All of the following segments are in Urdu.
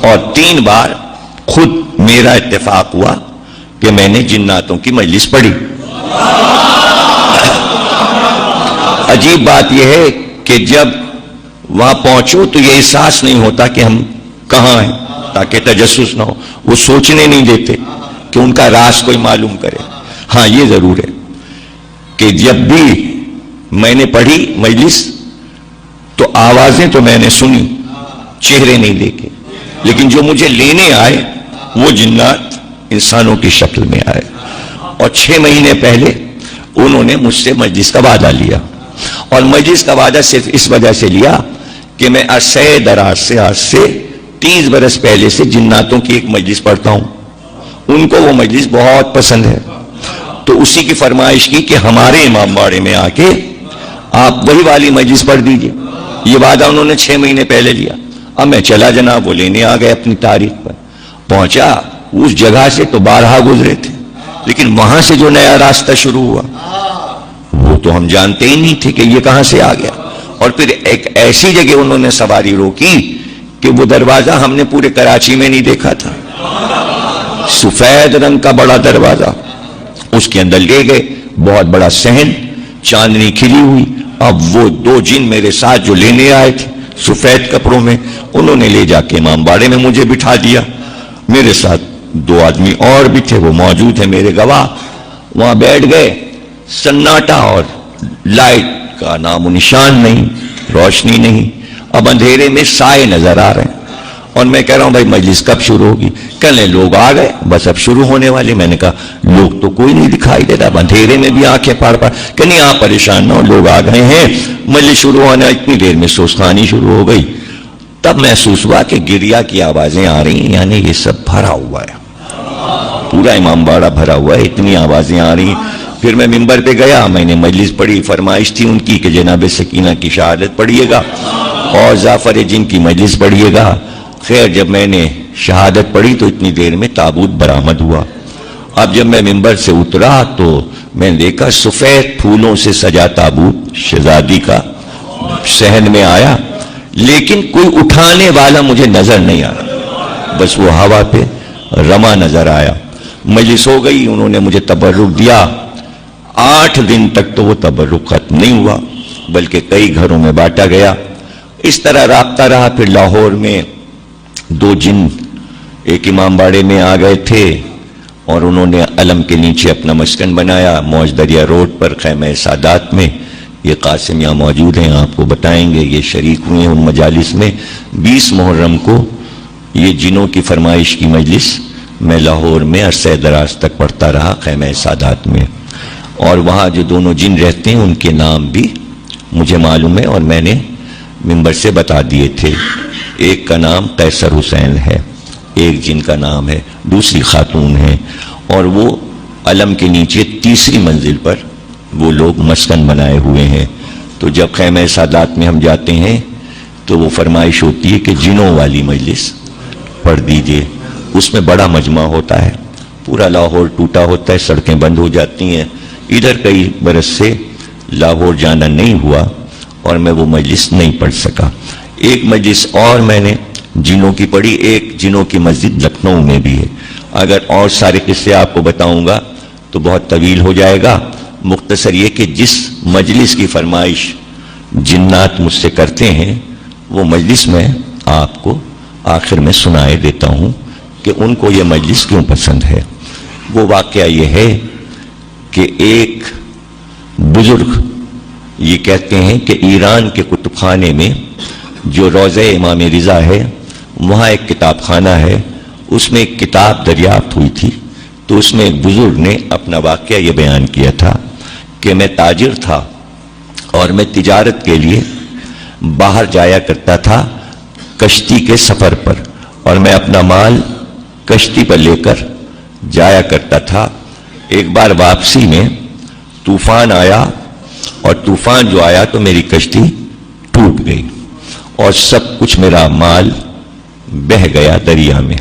اور 3 بار خود میرا اتفاق ہوا کہ میں نے جناتوں کی مجلس پڑھی. عجیب بات یہ ہے کہ جب وہاں پہنچو تو یہ احساس نہیں ہوتا کہ ہم کہاں ہیں، تاکہ تجسس نہ ہو. وہ سوچنے نہیں دیتے کہ ان کا راز کوئی معلوم کرے. ہاں یہ ضرور ہے کہ جب بھی میں نے پڑھی مجلس تو آوازیں تو میں نے سنی، چہرے نہیں دیکھے، لیکن جو مجھے لینے آئے وہ جنات انسانوں کی شکل میں آئے. اور 6 مہینے پہلے انہوں نے مجھ سے مجلس کا وعدہ لیا. اور مجلس کا وعدہ صرف اس وجہ سے لیا کہ میں عرصہ دراز سے، آج سے 30 برس پہلے سے جناتوں کی ایک مجلس پڑھتا ہوں. ان کو وہ مجلس بہت پسند ہے، تو اسی کی فرمائش کی کہ ہمارے امام باڑے میں آ کے آپ وہی والی مجلس پڑھ دیجئے. یہ وعدہ انہوں نے 6 مہینے پہلے لیا. اب میں چلا جناب، وہ لینے آ گئے اپنی تاریخ پر. پہنچا اس جگہ سے تو 12 گزرے تھے، لیکن وہاں سے جو نیا راستہ شروع ہوا وہ تو ہم جانتے ہی نہیں تھے کہ یہ کہاں سے آ گیا. اور پھر ایک ایسی جگہ انہوں نے سواری روکی کہ وہ دروازہ ہم نے پورے کراچی میں نہیں دیکھا تھا. سفید رنگ کا بڑا دروازہ، اس کے اندر لے گئے. بہت بڑا صحن، چاندنی کھلی ہوئی. اب وہ 2 جن میرے ساتھ جو لینے آئے تھے سفید کپڑوں میں، انہوں نے لے جا کے امام باڑے میں مجھے بٹھا دیا. میرے ساتھ 2 آدمی اور بھی تھے، وہ موجود ہیں میرے گواہ. وہاں بیٹھ گئے. سناٹا اور لائٹ کا نام و نشان نہیں، روشنی نہیں. اب اندھیرے میں سائے نظر آ رہے ہیں. اور میں کہہ رہا ہوں بھائی مجلس کب شروع ہوگی؟ کہنے لوگ آ گئے، بس اب شروع ہونے والے. میں نے کہا لوگ تو کوئی نہیں دکھائی دیتا، اب اندھیرے میں بھی آنکھیں پاڑ پاڑ. کہ نہیں آپ پریشان نہ ہو، لوگ آ گئے ہیں، مجلس شروع ہونا. اتنی دیر میں سوسخانی شروع ہو گئی. تب محسوس ہوا کہ گریا کی آوازیں آ رہی ہیں، یعنی یہ سب بھرا ہوا ہے، پورا امام باڑہ بھرا ہوا ہے، اتنی آوازیں آ رہی ہیں. پھر میں ممبر پہ گیا، میں نے مجلس پڑھی. فرمائش تھی ان کی کہ جناب سکینہ کی شہادت پڑھیے گا اور جعفر جن کی مجلس پڑھیے گا. خیر جب میں نے شہادت پڑھی تو اتنی دیر میں تابوت برآمد ہوا. اب جب میں ممبر سے اترا تو میں نے دیکھا سفید پھولوں سے سجا تابوت شہزادی کا صحن میں آیا، لیکن کوئی اٹھانے والا مجھے نظر نہیں آ رہا، بس وہ ہوا پہ رما نظر آیا. مجلس ہو گئی، انہوں نے مجھے تبرک دیا. 8 دن تک تو وہ تبرک ختم نہیں ہوا، بلکہ کئی گھروں میں بانٹا گیا. اس طرح رابطہ رہا. پھر لاہور میں 2 جن ایک امام باڑے میں آ گئے تھے اور انہوں نے علم کے نیچے اپنا مسکن بنایا موج دریا روڈ پر خیمہ سادات میں. یہ قاسم یہاں موجود ہیں، آپ کو بتائیں گے. یہ شریک ہوئے ہیں ان مجالس میں. 20 محرم کو یہ جنوں کی فرمائش کی مجلس میں لاہور میں عرصہ دراز تک پڑھتا رہا خیمہ سادات میں. اور وہاں جو 2 جن رہتے ہیں ان کے نام بھی مجھے معلوم ہے اور میں نے ممبر سے بتا دیے تھے. ایک کا نام قیصر حسین ہے، ایک جن کا نام ہے، دوسری خاتون ہے. اور وہ علم کے نیچے 3ری منزل پر وہ لوگ مسکن بنائے ہوئے ہیں. تو جب خیمہ سادات میں ہم جاتے ہیں تو وہ فرمائش ہوتی ہے کہ جنوں والی مجلس پڑھ دیجئے. اس میں بڑا مجمع ہوتا ہے، پورا لاہور ٹوٹا ہوتا ہے، سڑکیں بند ہو جاتی ہیں. ادھر کئی برس سے لاہور جانا نہیں ہوا اور میں وہ مجلس نہیں پڑھ سکا. ایک مجلس اور میں نے جنوں کی پڑھی، ایک جنوں کی مسجد لکھنؤ میں بھی ہے. اگر اور سارے قصے آپ کو بتاؤں گا تو بہت طویل ہو جائے گا. مختصر یہ کہ جس مجلس کی فرمائش جنات مجھ سے کرتے ہیں وہ مجلس میں آپ کو آخر میں سنائے دیتا ہوں کہ ان کو یہ مجلس کیوں پسند ہے. وہ واقعہ یہ ہے کہ ایک بزرگ یہ کہتے ہیں کہ ایران کے کتب خانے میں جو روضہ امام رضا ہے وہاں ایک کتاب خانہ ہے، اس میں ایک کتاب دریافت ہوئی تھی. تو اس میں ایک بزرگ نے اپنا واقعہ یہ بیان کیا تھا کہ میں تاجر تھا اور میں تجارت کے لیے باہر جایا کرتا تھا کشتی کے سفر پر، اور میں اپنا مال کشتی پر لے کر جایا کرتا تھا. ایک بار واپسی میں طوفان آیا اور طوفان جو آیا تو میری کشتی ٹوٹ گئی اور سب کچھ میرا مال بہہ گیا دریا میں.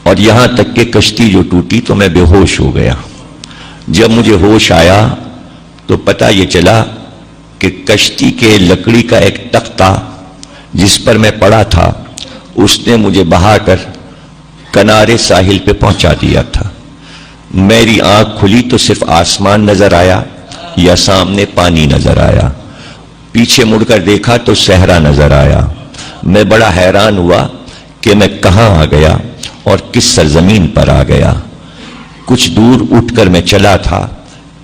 اور یہاں تک کہ کشتی جو ٹوٹی تو میں بے ہوش ہو گیا. جب مجھے ہوش آیا تو پتہ یہ چلا کہ کشتی کے لکڑی کا ایک تختہ جس پر میں پڑا تھا اس نے مجھے بہا کر کنارے ساحل پہ پہنچا دیا تھا. میری آنکھ کھلی تو صرف آسمان نظر آیا یا سامنے پانی نظر آیا. پیچھے مڑ کر دیکھا تو صحرا نظر آیا. میں بڑا حیران ہوا کہ میں کہاں آ گیا اور کس سرزمین پر آ گیا. کچھ دور اٹھ کر میں چلا تھا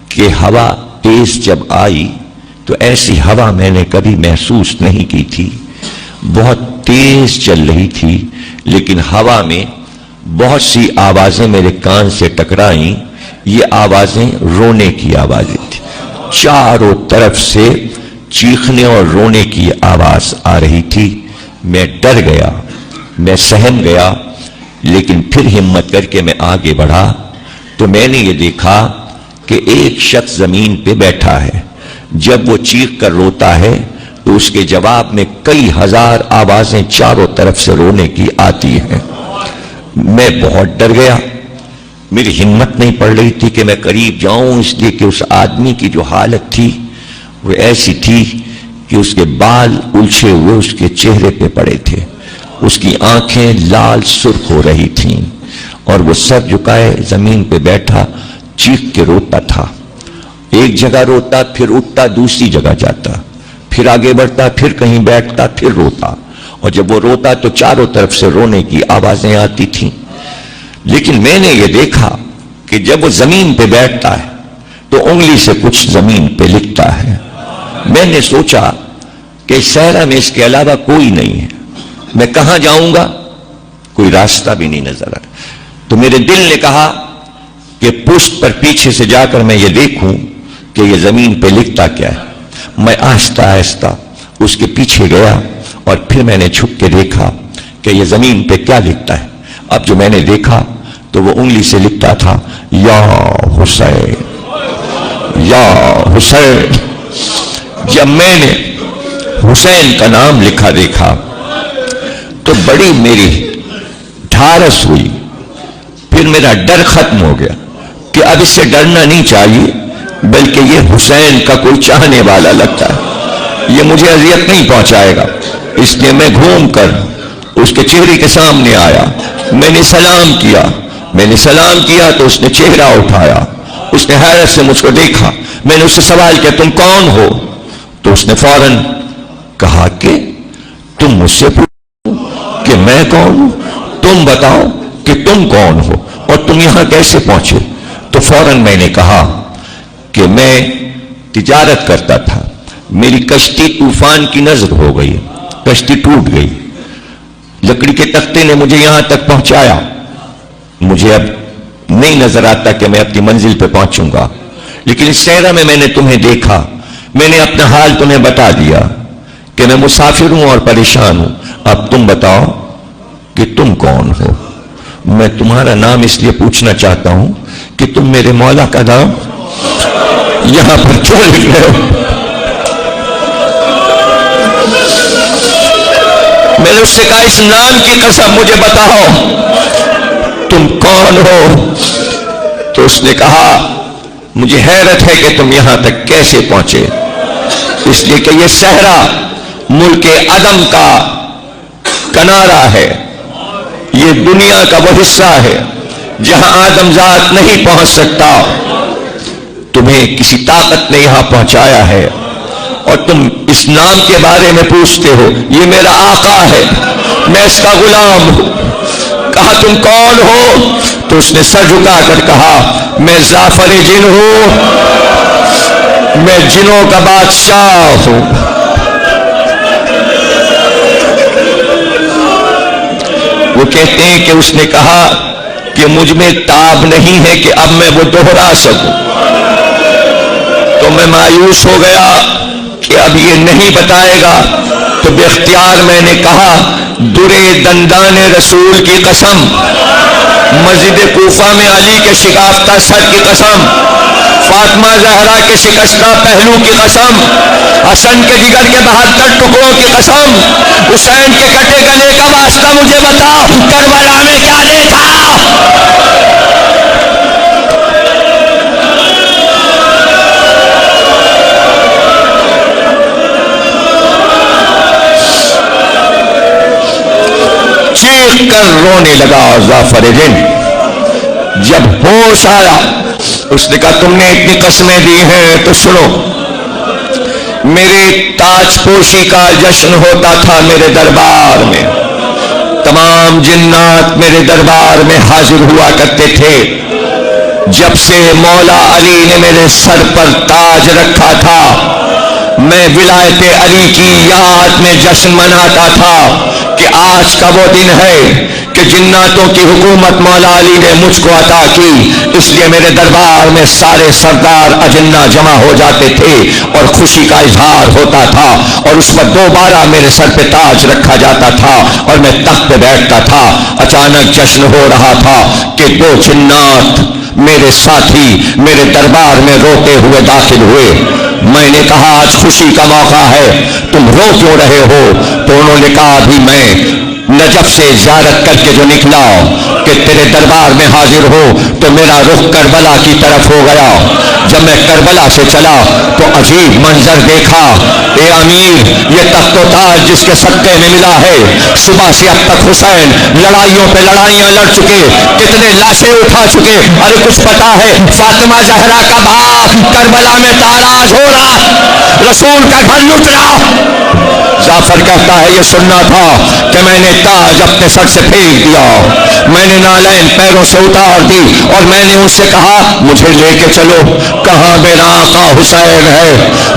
کہ ہوا تیز جب آئی تو ایسی ہوا میں نے کبھی محسوس نہیں کی تھی. بہت تیز چل رہی تھی لیکن ہوا میں بہت سی آوازیں میرے کان سے ٹکرائیں. یہ آوازیں رونے کی آوازیں تھیں. چاروں طرف سے چیخنے اور رونے کی آواز آ رہی تھی. میں ڈر گیا, میں سہم گیا, لیکن پھر ہمت کر کے میں آگے بڑھا تو میں نے یہ دیکھا کہ ایک شخص زمین پہ بیٹھا ہے. جب وہ چیخ کر روتا ہے تو اس کے جواب میں کئی ہزار آوازیں چاروں طرف سے رونے کی آتی ہیں. میں بہت ڈر گیا. میری ہمت نہیں پڑ رہی تھی کہ میں قریب جاؤں, اس لیے کہ اس آدمی کی جو حالت تھی وہ ایسی تھی کہ اس کے بال الجھے ہوئے اس کے چہرے پہ پڑے تھے. اس کی آنکھیں لال سرخ ہو رہی تھیں اور وہ سر جھکائے زمین پہ بیٹھا چیخ کے روتا تھا. ایک جگہ روتا, پھر اٹھتا, دوسری جگہ جاتا, پھر آگے بڑھتا, پھر کہیں بیٹھتا, پھر روتا. اور جب وہ روتا تو چاروں طرف سے رونے کی آوازیں آتی تھیں. لیکن میں نے یہ دیکھا کہ جب وہ زمین پہ بیٹھتا ہے تو انگلی سے کچھ زمین پہ لکھتا ہے. میں نے سوچا کہ صحرا میں اس کے علاوہ کوئی نہیں ہے, میں کہاں جاؤں گا؟ کوئی راستہ بھی نہیں نظر آ. تو میرے دل نے کہا کہ پشت پر پیچھے سے جا کر میں یہ دیکھوں کہ یہ زمین پہ لکھتا کیا ہے. میں آہستہ آہستہ اس کے پیچھے گیا اور پھر میں نے چھپ کے دیکھا کہ یہ زمین پہ کیا لکھتا ہے. اب جو میں نے دیکھا تو وہ انگلی سے لکھتا تھا یا حسین, یا حسین. جب میں نے حسین کا نام لکھا دیکھا تو بڑی میری ڈھارس ہوئی. پھر میرا ڈر ختم ہو گیا کہ اب اس سے ڈرنا نہیں چاہیے, بلکہ یہ حسین کا کوئی چاہنے والا لگتا ہے, یہ مجھے اذیت نہیں پہنچائے گا. اس لیے میں گھوم کر اس کے چہرے کے سامنے آیا. میں نے سلام کیا. میں نے سلام کیا تو اس نے چہرہ اٹھایا. اس نے حیرت سے مجھ کو دیکھا. میں نے اس سے سوال کیا تم کون ہو؟ تو اس نے فوراً کہا کہ تم مجھ سے پوچھو کہ میں کون ہوں, تم بتاؤ کہ تم کون ہو اور تم یہاں کیسے پہنچے. تو فوراً میں نے کہا کہ میں تجارت کرتا تھا, میری کشتی طوفان کی نظر ہو گئی, کشتی ٹوٹ گئی, لکڑی کے تختے نے مجھے یہاں تک پہنچایا. مجھے اب نہیں نظر آتا کہ میں اپنی منزل پہ پہنچوں گا, لیکن اس صحرا میں میں نے تمہیں دیکھا. میں نے اپنا حال تمہیں بتا دیا کہ میں مسافر ہوں اور پریشان ہوں. اب تم بتاؤ کہ تم کون ہو. میں تمہارا نام اس لیے پوچھنا چاہتا ہوں کہ تم میرے مولا کا نام یہاں پر کیوں لکھ رہے ہو. میں نے اس سے کہا اس نام کی قسم مجھے بتاؤ تم کون ہو. تو اس نے کہا مجھے حیرت ہے کہ تم یہاں تک کیسے پہنچے, اس لیے کہ یہ صحرا ملک عدم کا کنارہ ہے. یہ دنیا کا وہ حصہ ہے جہاں آدم ذات نہیں پہنچ سکتا. تمہیں کسی طاقت نے یہاں پہنچایا ہے اور تم اس نام کے بارے میں پوچھتے ہو. یہ میرا آقا ہے, میں اس کا غلام ہوں. کہا تم کون ہو؟ تو اس نے سر جھکا کر کہا میں زعفر جن ہوں, میں جنوں کا بادشاہ ہوں. وہ کہتے ہیں کہ اس نے کہا کہ مجھ میں تاب نہیں ہے کہ اب میں وہ دوہرا سکوں. تو میں مایوس ہو گیا کہ اب یہ نہیں بتائے گا. تو بے اختیار میں نے کہا درے دندان رسول کی قسم, مسجد کوفہ میں علی کے شکافتہ سر کی قسم, فاطمہ زہرا کے شکستہ پہلو کی قسم, حسن کے جگر کے 72 ٹکڑوں کی قسم, حسین کے کٹے گلے کا واسطہ مجھے بتا کربلا میں کیا دیکھا. دیکھ کر رونے لگا ظافر دن۔ جب ہوش آیا اس نے کہا تم نے اتنی قسمیں دی ہیں تو سنو، میرے تاج پوشی کا جشن ہوتا تھا میرے دربار میں، تمام جنات میرے دربار میں حاضر ہوا کرتے تھے۔ جب سے مولا علی نے میرے سر پر تاج رکھا تھا میں ولایت علی کی یاد میں جشن مناتا تھا کہ آج کا وہ دن ہے کہ جناتوں کی حکومت مولا علی نے مجھ کو عطا کی، اس لیے میرے دربار میں سارے سردار اجنہ جمع ہو جاتے تھے اور خوشی کا اظہار ہوتا تھا، اور اس پر دوبارہ میرے سر پہ تاج رکھا جاتا تھا اور میں تخت پہ بیٹھتا تھا۔ اچانک جشن ہو رہا تھا کہ دو جنات میرے ساتھی میرے دربار میں روتے ہوئے داخل ہوئے۔ میں نے کہا آج خوشی کا موقع ہے، تم رو کیوں رہے ہو؟ تو انہوں نے کہا ابھی میں نجف سے زیارت کر کے جو نکلا کہ تیرے دربار میں حاضر ہو تو میرا رخ کربلا کی طرف ہو گیا۔ جب میں کربلا سے چلا تو عجیب منظر دیکھا، اے امیر یہ تخت و تاج جس کے صدقے میں ملا ہے، صبح سے اب تک حسین لڑائیوں پہ لڑائیاں لڑ چکے، کتنے لاشیں اٹھا چکے، ارے کچھ پتا ہے فاطمہ زہرا کا باپ کربلا میں تاراج ہو رہا، رسول کا گھر لٹ رہا۔ جعفر کہتا ہے یہ سننا تھا کہ میں نے تاج اپنے سر سے پھینک دیا، میں نے نالین پیروں سے اتار دی اور میں نے ان سے کہا مجھے لے کے چلو، کہاں میرا آقا حسین ہے؟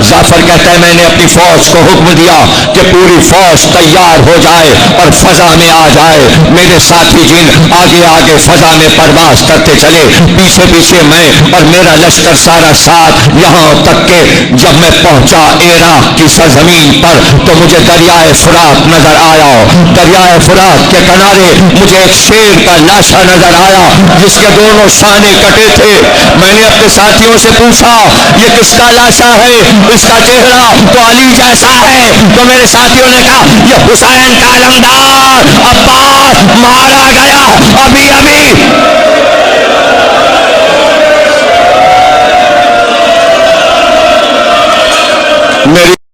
جعفر کہتا ہے میں نے اپنی فوج کو حکم دیا کہ پوری فوج تیار ہو جائے اور فضا میں آ جائے۔ میرے ساتھی جن آگے آگے فضا میں پرواز کرتے چلے، پیچھے پیچھے میں اور میرا لشکر سارا ساتھ، یہاں تک کہ جب میں پہنچا عراق کی سرزمین پر تو مجھے دریائے فرات نظر آیا، دریائے فرات کے کنارے مجھے ایک شیر کا لاشا نظر آیا جس کے دونوں شانے کٹے تھے۔ میں نے اپنے ساتھیوں سے پوچھا یہ کس کا لاشا ہے؟ اس کا چہرہ تو علی جیسا ہے۔ تو میرے ساتھیوں نے کہا یہ حسین کا علمدار عباس مارا گیا ابھی ابھی۔